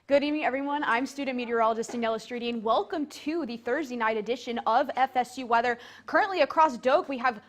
Good evening, everyone. I'm student meteorologist Daniela Streety, and welcome to the Thursday night edition of FSU Weather. Currently across Doak, we have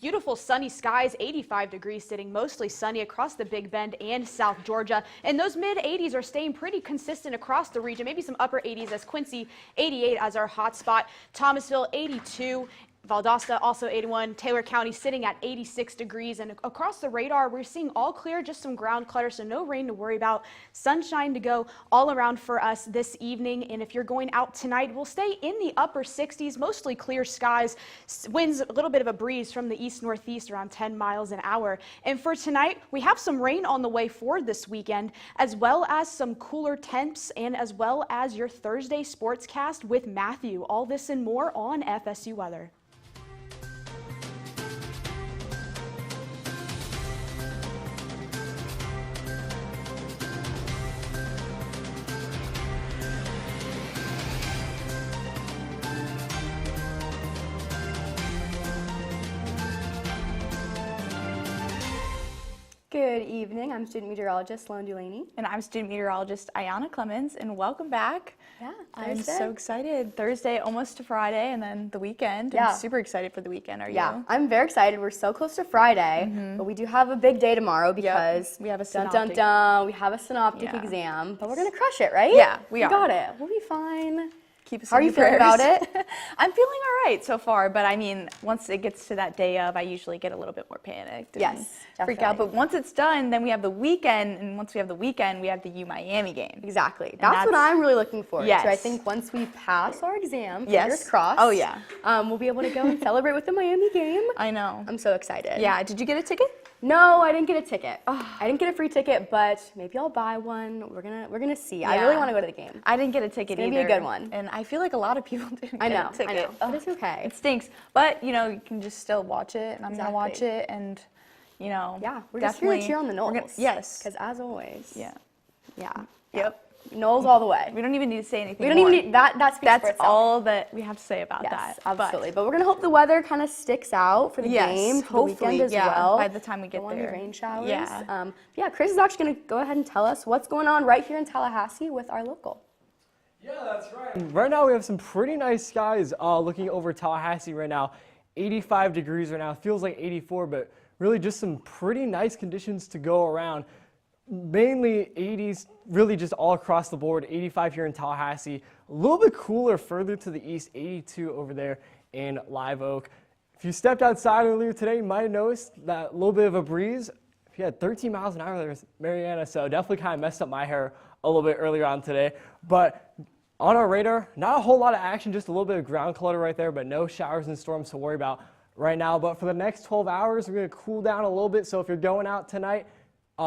beautiful sunny skies, 85 degrees, sitting mostly sunny across the Big Bend and South Georgia. And those mid-80s are staying pretty consistent across the region, maybe some upper 80s as Quincy, 88 as our hot spot, Thomasville, 82. Valdosta also 81, Taylor County sitting at 86 degrees, and across the radar we're seeing all clear, just some ground clutter, so no rain to worry about. Sunshine to go all around for us this evening, and if you're going out tonight, we'll stay in the upper 60s, mostly clear skies, winds a little bit of a breeze from the east-northeast around 10 miles an hour. And for tonight, we have some rain on the way for this weekend, as well as some cooler temps, and as well as your Thursday sportscast with Matthew. All this and more on FSU Weather. Good evening. I'm student meteorologist Sloan Delaney. And I'm student meteorologist Ayana Clemens, and welcome back. Yeah, I'm so excited. Thursday, almost to Friday, and then the weekend. Yeah. I'm super excited for the weekend. Are you? Yeah, I'm very excited. We're so close to Friday, but we do have a big day tomorrow because we have a synoptic exam. But we're gonna crush it, right? Yeah, we are. Got it. We'll be fine. Keep us How are in you your feeling about prayers. it? I'm feeling all right so far, but I mean, once it gets to that day of, I usually get a little bit more panicked. Yes, and freak out. But once it's done, then we have the weekend, and once we have the weekend, we have the U-Miami game. Exactly. That's what I'm really looking forward Yes. to. I think once we pass our exam, Yes. fingers crossed. Oh yeah. We'll be able to go and celebrate with the Miami game. I know. I'm so excited. Yeah. Did you get a ticket? No, I didn't get a ticket. I didn't get a free ticket, but maybe I'll buy one. We're gonna see. I really want to go to the game. I didn't get a ticket either. It's gonna be a good one. And I feel like a lot of people didn't I get know, a ticket. I know. But it's okay. It stinks. But, you know, you can just still watch it, and I'm going to watch Exactly. it, and, you know, Yeah, we're just here to cheer on the Knowles. Yes. Because as always. Yeah. Yeah. Yep. Knowles all the way. We don't even need to say anything We don't more. even need that. That speaks for That's itself. all that we have to say about Yes, that. absolutely. But we're gonna hope the weather kind of sticks out for the game, for the hopefully, weekend as yeah, well. by the time we get Don't want there. any rain showers. Yeah. Yeah. Chris is actually gonna go ahead and tell us what's going on right here in Tallahassee with our local. Yeah, that's right. Right now we have some pretty nice skies looking over Tallahassee right now. 85 degrees right now. Feels like 84, but really just some pretty nice conditions to go around. Mainly 80s, really just all across the board. 85 here in Tallahassee. A little bit cooler further to the east, 82 over there in Live Oak. If you stepped outside earlier today, you might have noticed that little bit of a breeze. If you had 13 miles an hour there, Mariana, so definitely kind of messed up my hair a little bit earlier on today. But on our radar, not a whole lot of action, just a little bit of ground clutter right there, but no showers and storms to worry about right now. But for the next 12 hours, we're going to cool down a little bit. So if you're going out tonight,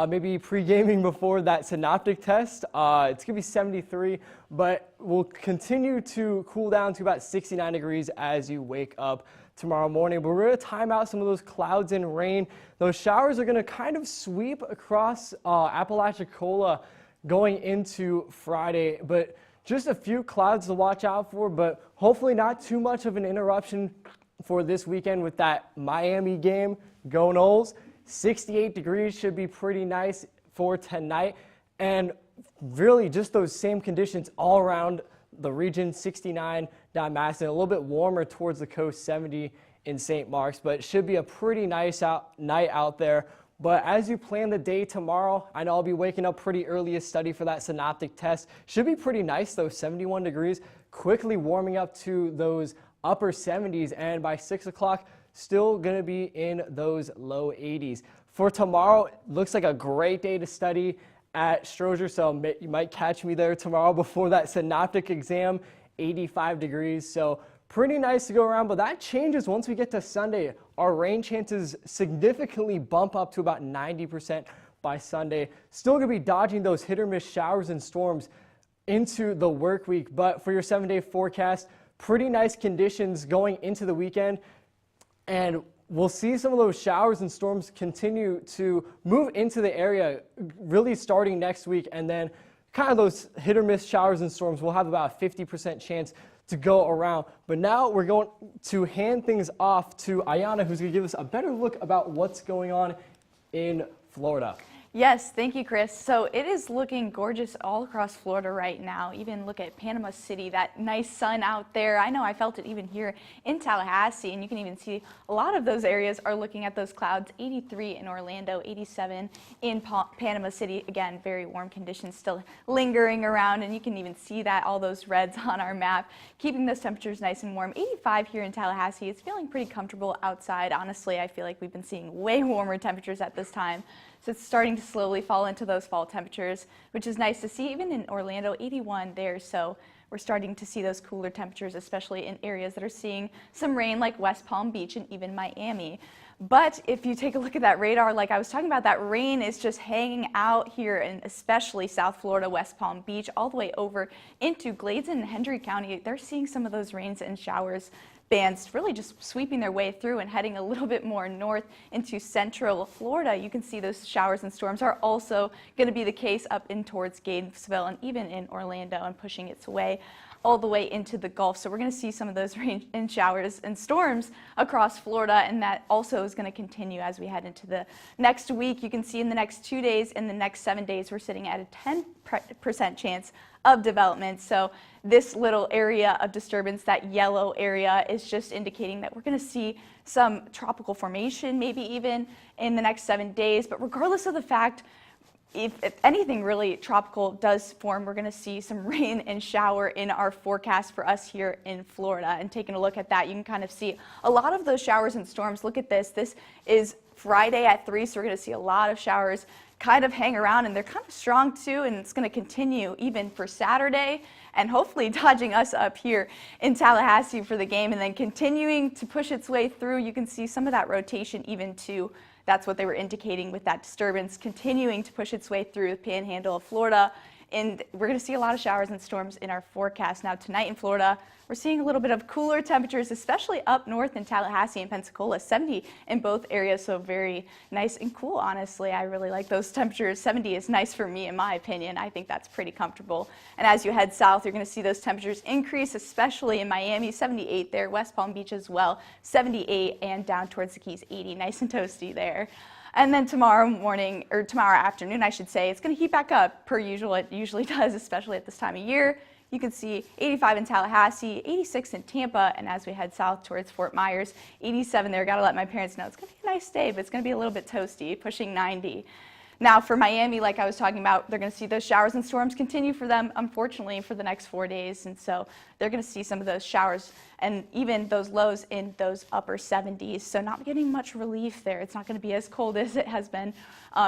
maybe pre-gaming before that synoptic test, it's going to be 73, but we'll continue to cool down to about 69 degrees as you wake up tomorrow morning. But we're going to time out some of those clouds and rain. Those showers are going to kind of sweep across Apalachicola going into Friday, but just a few clouds to watch out for, but hopefully not too much of an interruption for this weekend with that Miami game. Go Knowles. 68 degrees should be pretty nice for tonight. And really just those same conditions all around the region. 69 down Madison, a little bit warmer towards the coast, 70 in St. Mark's, but it should be a pretty nice night out there. But as you plan the day tomorrow, I know I'll be waking up pretty early to study for that synoptic test. Should be pretty nice though, 71 degrees, quickly warming up to those upper 70s, and by 6 o'clock, still going to be in those low 80s. For tomorrow, looks like a great day to study at Stroger, so you might catch me there tomorrow before that synoptic exam, 85 degrees. So pretty nice to go around, but that changes once we get to Sunday. Our rain chances significantly bump up to about 90% by Sunday. Still going to be dodging those hit or miss showers and storms into the work week, but for your 7-day forecast, pretty nice conditions going into the weekend. And we'll see some of those showers and storms continue to move into the area really starting next week. And then kind of those hit or miss showers and storms will have about a 50% chance to go around. But now we're going to hand things off to Ayana, who's going to give us a better look about what's going on in Florida. Yes, thank you, Chris. So it is looking gorgeous all across Florida right now. Even look at Panama City, that nice sun out there. I know I felt it even here in Tallahassee, and you can even see a lot of those areas are looking at those clouds. 83 in Orlando, 87 in Panama City. Again, very warm conditions still lingering around, and you can even see that, all those reds on our map, keeping those temperatures nice and warm. 85 here in Tallahassee. It's feeling pretty comfortable outside. Honestly, I feel like we've been seeing way warmer temperatures at this time. So it's starting to slowly fall into those fall temperatures, which is nice to see. Even in Orlando, 81 there. So we're starting to see those cooler temperatures, especially in areas that are seeing some rain like West Palm Beach and even Miami. But if you take a look at that radar, like I was talking about, that rain is just hanging out here in especially South Florida, West Palm Beach, all the way over into Glades and Hendry County. They're seeing some of those rains and showers bands really just sweeping their way through and heading a little bit more north into central Florida. You can see those showers and storms are also going to be the case up in towards Gainesville and even in Orlando, and pushing its way all the way into the Gulf. So we're going to see some of those rain and showers and storms across Florida, and that also is going to continue as we head into the next week. You can see in the next 2 days, in the next 7 days, we're sitting at a 10% chance of development. So this little area of disturbance, that yellow area, is just indicating that we're going to see some tropical formation, maybe even in the next 7 days. But regardless of the fact, if anything really tropical does form, we're going to see some rain and shower in our forecast for us here in Florida. And taking a look at that, you can kind of see a lot of those showers and storms. Look at this. This is Friday at 3, so we're going to see a lot of showers kind of hang around, and they're kind of strong too, and it's going to continue even for Saturday, and hopefully dodging us up here in Tallahassee for the game, and then continuing to push its way through. You can see some of that rotation even too. That's what they were indicating with that disturbance continuing to push its way through the panhandle of Florida. And we're going to see a lot of showers and storms in our forecast. Now tonight in Florida, we're seeing a little bit of cooler temperatures, especially up north in Tallahassee and Pensacola. 70 in both areas, so very nice and cool, honestly. I really like those temperatures. 70 is nice for me, in my opinion. I think that's pretty comfortable. And as you head south, you're going to see those temperatures increase, especially in Miami, 78 there, West Palm Beach as well, 78, and down towards the Keys, 80. Nice and toasty there. And then tomorrow morning, or tomorrow afternoon, I should say, it's going to heat back up per usual. It usually does, especially at this time of year. You can see 85 in Tallahassee, 86 in Tampa, and as we head south towards Fort Myers, 87 there. Got to let my parents know it's going to be a nice day, but it's going to be a little bit toasty, pushing 90. Now for Miami, like I was talking about, they're going to see those showers and storms continue for them, unfortunately, for the next 4 days. And so they're going to see some of those showers and even those lows in those upper 70s. So not getting much relief there. It's not going to be as cold as it has been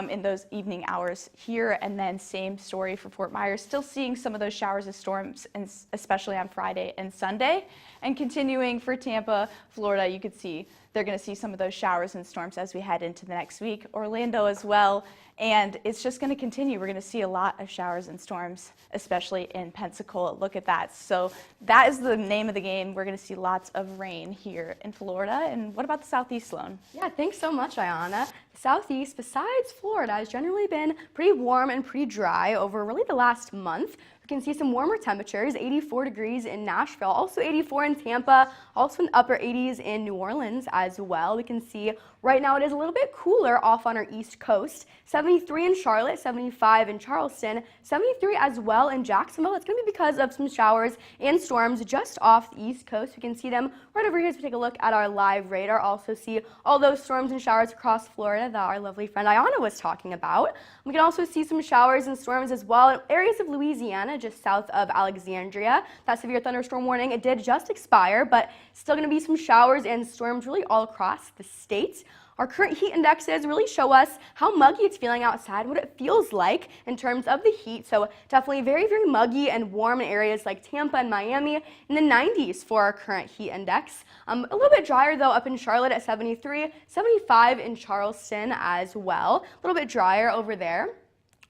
in those evening hours here. And then same story for Fort Myers, still seeing some of those showers and storms, and especially on Friday and Sunday. And continuing for Tampa, Florida, you could see they're going to see some of those showers and storms as we head into the next week. Orlando as well. And it's just going to continue. We're going to see a lot of showers and storms, especially in Pensacola. Look at that. So that is the name of the game. We're going to see lots of rain here in Florida. And what about the Southeast, Sloan? Yeah, thanks so much, Ayana. The Southeast, besides Florida, has generally been pretty warm and pretty dry over really the last month. We can see some warmer temperatures, 84 degrees in Nashville, also 84 in Tampa, also in upper 80s in New Orleans as well. We can see right now it is a little bit cooler off on our east coast, 73 in Charlotte, 75 in Charleston, 73 as well in Jacksonville. It's going to be because of some showers and storms just off the east coast. We can see them right over here as we take a look at our live radar. Also see all those storms and showers across Florida that our lovely friend Ayana was talking about. We can also see some showers and storms as well in areas of Louisiana, just south of Alexandria. That severe thunderstorm warning, it did just expire, but still going to be some showers and storms really all across the state. Our current heat indexes really show us how muggy it's feeling outside, what it feels like in terms of the heat. So definitely very, very muggy and warm in areas like Tampa and Miami, in the 90s for our current heat index. A little bit drier though up in Charlotte at 73, 75 in Charleston as well. A little bit drier over there.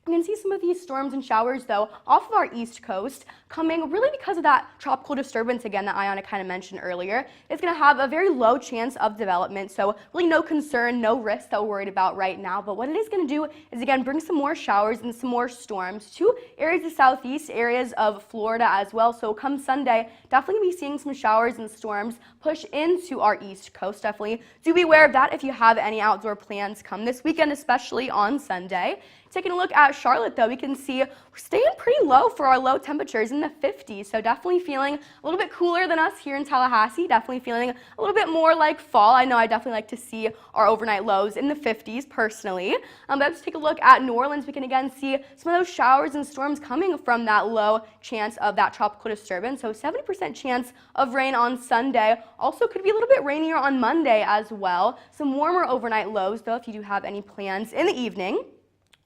You can see some of these storms and showers, though, off of our east coast coming really because of that tropical disturbance, again, that Ayana kind of mentioned earlier. It's going to have a very low chance of development, so really no concern, no risk that we're worried about right now. But what it is going to do is, again, bring some more showers and some more storms to areas of southeast, areas of Florida as well. So come Sunday, definitely be seeing some showers and storms push into our east coast. Definitely do be aware of that if you have any outdoor plans come this weekend, especially on Sunday. Taking a look at Charlotte, though, we can see we're staying pretty low for our low temperatures in the 50s. So definitely feeling a little bit cooler than us here in Tallahassee. Definitely feeling a little bit more like fall. I know I definitely like to see our overnight lows in the 50s personally. But let's take a look at New Orleans. We can again see some of those showers and storms coming from that low chance of that tropical disturbance. So 70% chance of rain on Sunday. Also could be a little bit rainier on Monday as well. Some warmer overnight lows, though, if you do have any plans in the evening.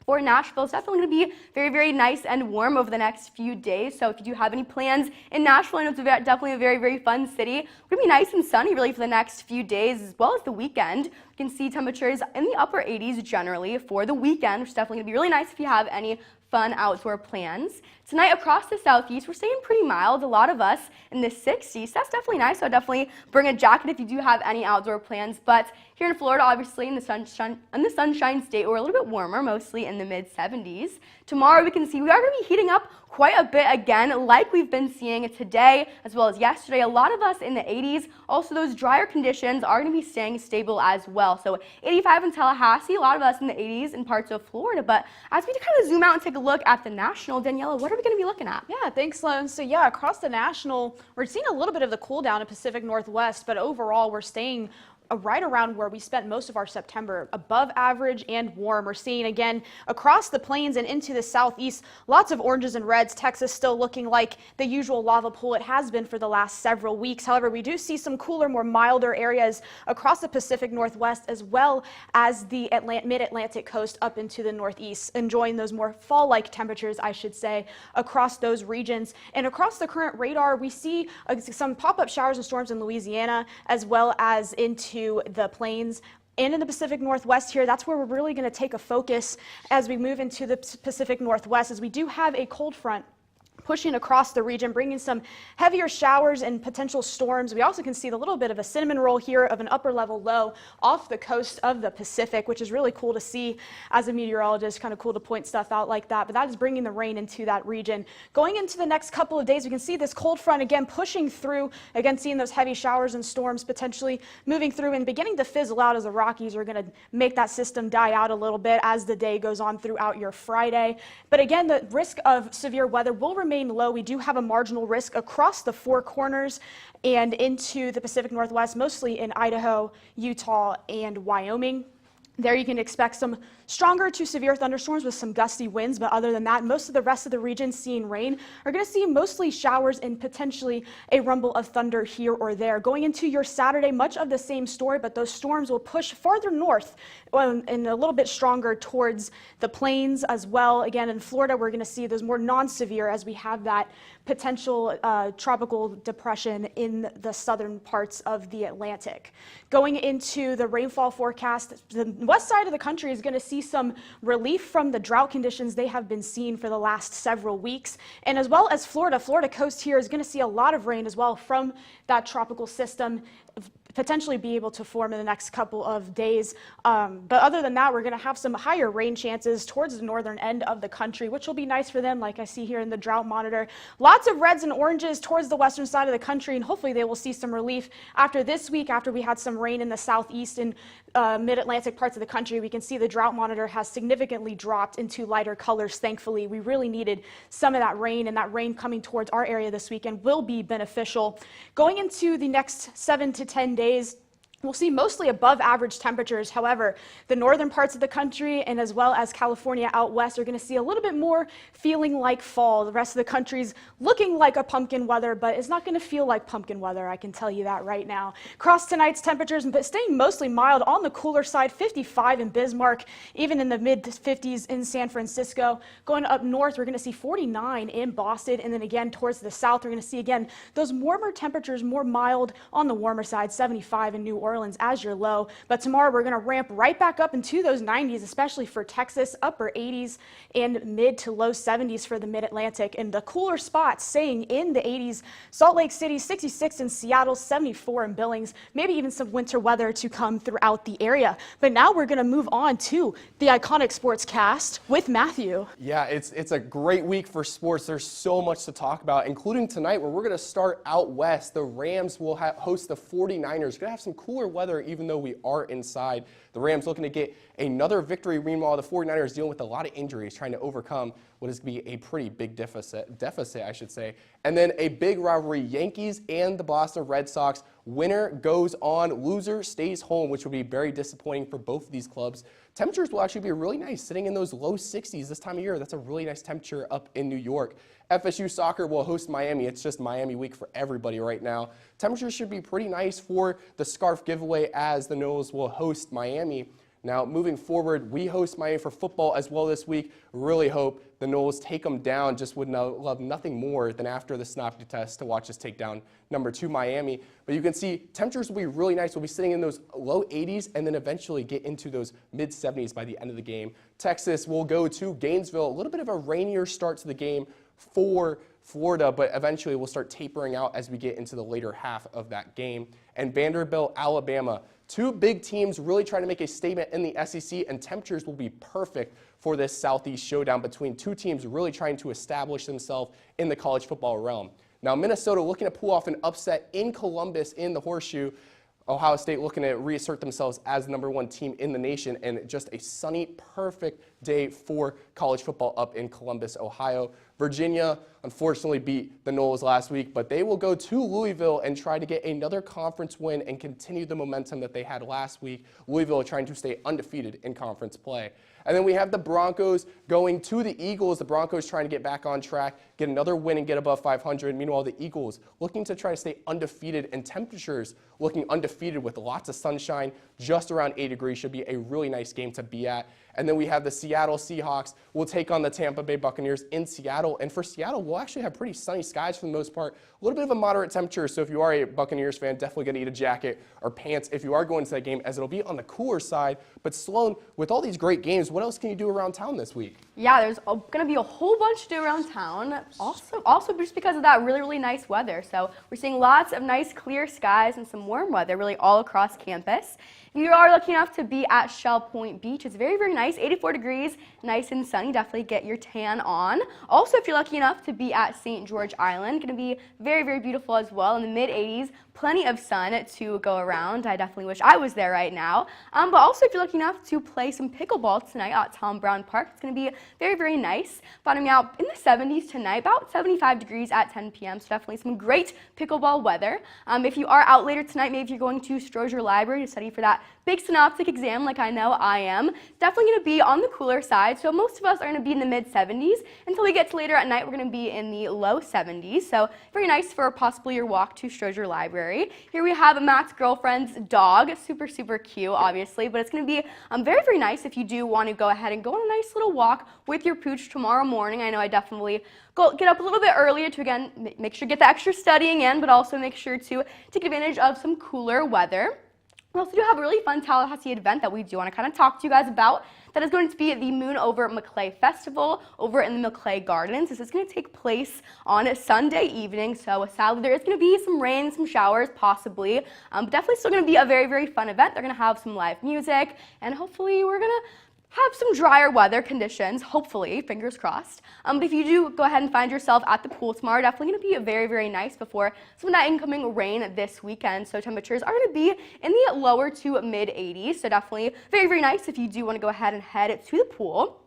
For Nashville, it's definitely going to be very, very nice and warm over the next few days. So if you do have any plans in Nashville, I know it's definitely a very, very fun city. It's going to be nice and sunny really for the next few days as well as the weekend. You can see temperatures in the upper 80s generally for the weekend, which is definitely going to be really nice if you have any fun outdoor plans. Tonight across the southeast, we're staying pretty mild. A lot of us in the 60s. That's definitely nice. So definitely bring a jacket if you do have any outdoor plans. But here in Florida, obviously in the sunshine state, we're a little bit warmer, mostly in the mid 70s. Tomorrow we can see we are going to be heating up quite a bit again, like we've been seeing today as well as yesterday. A lot of us in the 80s. Also, those drier conditions are going to be staying stable as well. So 85 in Tallahassee, a lot of us in the 80s in parts of Florida. But as we kind of zoom out and take a look at the national, Daniela, what are we going to be looking at? Yeah, thanks, Sloan. So yeah, across the national, we're seeing a little bit of the cool down in Pacific Northwest, but overall we're staying right around where we spent most of our September, above average and warm. We're seeing again across the plains and into the southeast, lots of oranges and reds. Texas still looking like the usual lava pool it has been for the last several weeks. However, we do see some cooler, more milder areas across the Pacific Northwest as well as the mid-Atlantic coast up into the northeast, enjoying those more fall-like temperatures, I should say, across those regions. And across the current radar, we see some pop-up showers and storms in Louisiana as well as into the plains and in the Pacific Northwest here. That's where we're really going to take a focus as we move into the Pacific Northwest, as we do have a cold front pushing across the region, bringing some heavier showers and potential storms. We also can see the little bit of a cinnamon roll here of an upper level low off the coast of the Pacific, which is really cool to see as a meteorologist, kind of cool to point stuff out like that. But that is bringing the rain into that region. Going into the next couple of days, we can see this cold front again pushing through, again seeing those heavy showers and storms potentially moving through and beginning to fizzle out as the Rockies are going to make that system die out a little bit as the day goes on throughout your Friday. But again, the risk of severe weather will remain low. We do have a marginal risk across the Four Corners and into the Pacific Northwest, mostly in Idaho, Utah, and Wyoming. There you can expect some stronger to severe thunderstorms with some gusty winds, but other than that, most of the rest of the region seeing rain are going to see mostly showers and potentially a rumble of thunder here or there. Going into your Saturday, much of the same story, but those storms will push farther north and a little bit stronger towards the plains as well. Again, in Florida, we're going to see those more non-severe as we have that potential tropical depression in the southern parts of the Atlantic. Going into the rainfall forecast, the west side of the country is going to see some relief from the drought conditions they have been seeing for the last several weeks. And as well as Florida coast here is going to see a lot of rain as well from that tropical system, potentially be able to form in the next couple of days. But other than that, we're going to have some higher rain chances towards the northern end of the country, which will be nice for them, like I see here in the drought monitor. Lots of reds and oranges towards the western side of the country, and hopefully they will see some relief after this week, after we had some rain in the southeast and mid-Atlantic parts of the country. We can see the drought monitor has significantly dropped into lighter colors, thankfully. We really needed some of that rain, and that rain coming towards our area this weekend will be beneficial. Going into the next 7 to 10 days, we'll see mostly above average temperatures. However, the northern parts of the country and as well as California out west are going to see a little bit more feeling like fall. The rest of the country's looking like a pumpkin weather, but it's not going to feel like pumpkin weather, I can tell you that right now. Across tonight's temperatures, but staying mostly mild on the cooler side, 55 in Bismarck, even in the mid-50s in San Francisco. Going up north, we're going to see 49 in Boston, and then again towards the south, we're going to see again those warmer temperatures, more mild on the warmer side, 75 in New Orleans as your low. But tomorrow we're going to ramp right back up into those 90s, especially for Texas, upper 80s and mid to low 70s for the mid-Atlantic. And the cooler spots staying in the 80s, Salt Lake City, 66 in Seattle, 74 in Billings, maybe even some winter weather to come throughout the area. But now we're going to move on to the iconic sports cast with Matthew. Yeah, it's a great week for sports. There's so much to talk about, including tonight where we're going to start out west. The Rams will host the 49ers. Going to have some cooler cooler weather even though we are inside. The Rams looking to get another victory. Meanwhile, the 49ers dealing with a lot of injuries, trying to overcome what is going to be a pretty big deficit, I should say. And then a big rivalry, Yankees and the Boston Red Sox. Winner goes on, loser stays home, which will be very disappointing for both of these clubs. Temperatures will actually be really nice, sitting in those low 60s this time of year. That's a really nice temperature up in New York. FSU soccer will host Miami. It's just Miami week for everybody right now. Temperatures should be pretty nice for the scarf giveaway as the Noles will host Miami. Now, moving forward, we host Miami for football as well this week. Really hope the Noles take them down. Just would love nothing more than after the Synoptic test to watch us take down number 2 Miami. But you can see temperatures will be really nice. We'll be sitting in those low 80s and then eventually get into those mid 70s by the end of the game. Texas will go to Gainesville. A little bit of a rainier start to the game for Florida, but eventually we'll start tapering out as we get into the later half of that game. And Vanderbilt, Alabama. 2 big teams really trying to make a statement in the SEC, and temperatures will be perfect for this Southeast showdown between 2 teams really trying to establish themselves in the college football realm. Now, Minnesota looking to pull off an upset in Columbus in the Horseshoe. Ohio State looking to reassert themselves as the #1 team in the nation, and just a sunny, perfect day for college football up in Columbus, Ohio. Virginia unfortunately beat the Noles last week, but they will go to Louisville and try to get another conference win and continue the momentum that they had last week. Louisville trying to stay undefeated in conference play. And then we have the Broncos going to the Eagles. The Broncos trying to get back on track, get another win and get above 500. Meanwhile, the Eagles looking to try to stay undefeated, and temperatures looking undefeated with lots of sunshine, just around 8 degrees. Should be a really nice game to be at. And then we have the Seattle Seahawks will take on the Tampa Bay Buccaneers in Seattle. And for Seattle, we'll actually have pretty sunny skies for the most part. A little bit of a moderate temperature, so if you are a Buccaneers fan, definitely going to need a jacket or pants if you are going to that game, as it'll be on the cooler side. But Sloan, with all these great games, what else can you do around town this week? Yeah, there's going to be a whole bunch to do around town. Also just because of that really, really nice weather. So we're seeing lots of nice clear skies and some warm weather really all across campus. If you are lucky enough to be at Shell Point Beach, it's very, very nice, 84 degrees, nice and sunny. Definitely get your tan on. Also, if you're lucky enough to be at St. George Island, going to be very, very beautiful as well in the mid-80s. Plenty of sun to go around. I definitely wish I was there right now. But also, if you're lucky enough to play some pickleball tonight at Tom Brown Park, it's going to be very, very nice. Bottoming out in the 70s tonight, about 75 degrees at 10 p.m. So definitely some great pickleball weather. If you are out later tonight, maybe if you're going to Stroger Library to study for that big synoptic exam like I know I am, definitely going to be on the cooler side. So most of us are going to be in the mid-70s. Until we get to later at night, we're going to be in the low 70s. So very nice for possibly your walk to Stroger Library. Here we have Matt's girlfriend's dog. Super, super cute, obviously. But it's going to be very, very nice if you do want to go ahead and go on a nice little walk with your pooch tomorrow morning. I know I definitely get up a little bit earlier to, again, make sure to get the extra studying in, but also make sure to take advantage of some cooler weather. We also do have a really fun Tallahassee event that we do want to kind of talk to you guys about. That is going to be the Moon Over Maclay Festival over in the Maclay Gardens. This is going to take place on a Sunday evening, so sadly there is going to be some rain, some showers possibly, but definitely still going to be a very, very fun event. They're going to have some live music, and hopefully we're going to have some drier weather conditions, hopefully, fingers crossed. But if you do go ahead and find yourself at the pool tomorrow, definitely going to be very, very nice before some of that incoming rain this weekend. So temperatures are going to be in the lower to mid 80s. So definitely very, very nice if you do want to go ahead and head to the pool.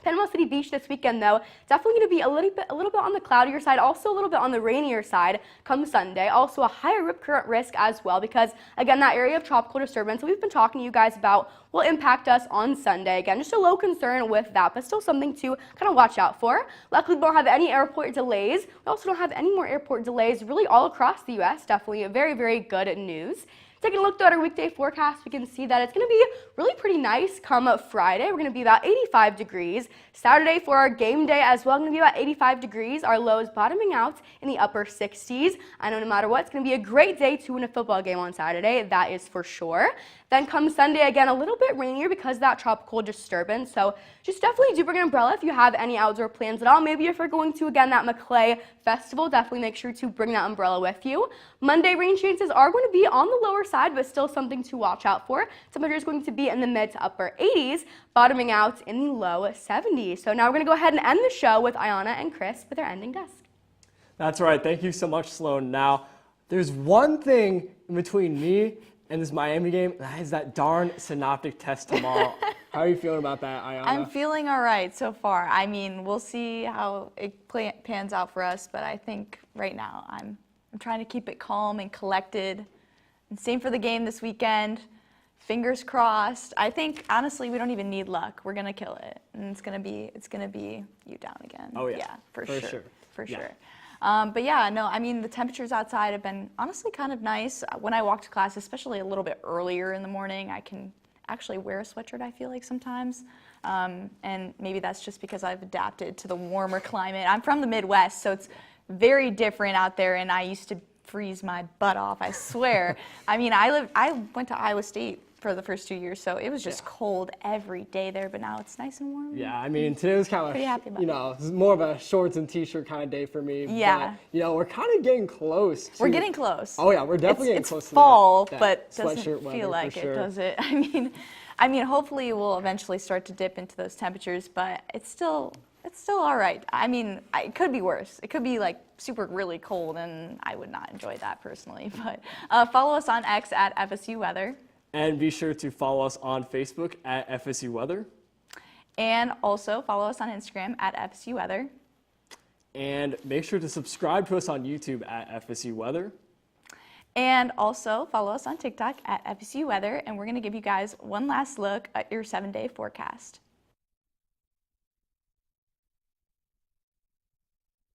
Panama City Beach this weekend, though, definitely going to be a little bit on the cloudier side, also a little bit on the rainier side come Sunday. Also a higher rip current risk as well because, again, that area of tropical disturbance that we've been talking to you guys about will impact us on Sunday. Again, just a low concern with that, but still something to kind of watch out for. Luckily, we don't have any airport delays. We also don't have any more airport delays really all across the U.S. Definitely a very, very good news. Taking a look at our weekday forecast, we can see that it's going to be really pretty nice come Friday. We're going to be about 85 degrees. Saturday for our game day as well, going to be about 85 degrees. Our lows bottoming out in the upper 60s. I know no matter what, it's going to be a great day to win a football game on Saturday. That is for sure. Then come Sunday, again, a little bit rainier because of that tropical disturbance. So just definitely do bring an umbrella if you have any outdoor plans at all. Maybe if you're going to, again, that Maclay Festival, definitely make sure to bring that umbrella with you. Monday, rain chances are going to be on the lower side, but still something to watch out for. Temperature is going to be in the mid to upper 80s, bottoming out in the low 70s. So now we're going to go ahead and end the show with Ayana and Chris with their ending desk. That's right. Thank you so much, Sloan. Now, there's one thing in between me and this Miami game, that is that darn synoptic test tomorrow. How are you feeling about that, Ayana? I'm feeling all right so far. I mean, we'll see how it pans out for us, but I think right now I'm trying to keep it calm and collected. And same for the game this weekend. Fingers crossed. I think honestly we don't even need luck. We're gonna kill it, and it's gonna be you down again. Oh yeah, yeah, for sure. sure. But yeah, no, I mean the temperatures outside have been honestly kind of nice. When I walk to class, especially a little bit earlier in the morning, I can actually wear a sweatshirt. I feel like sometimes, and maybe that's just because I've adapted to the warmer climate. I'm from the Midwest, so it's very different out there, and I used to freeze my butt off, I swear. I mean, I went to Iowa State for the first 2 years, so it was just cold every day there, but now it's nice and warm. Yeah, I mean, today was kind Pretty happy about of, it's more of a shorts and t-shirt kind of day for me. Yeah. But, we're kind of getting close to. We're getting close. Oh yeah, we're definitely getting it's close to fall, that but sweatshirt doesn't weather feel like for it, sure. does it? I mean, hopefully we'll eventually start to dip into those temperatures, but it's still all right. I mean, it could be worse. It could be like super really cold, and I would not enjoy that personally. But follow us on X at FSU Weather. And be sure to follow us on Facebook at FSU Weather. And also follow us on Instagram at FSU Weather. And make sure to subscribe to us on YouTube at FSU Weather. And also follow us on TikTok at FSU Weather. And we're going to give you guys one last look at your 7-day forecast.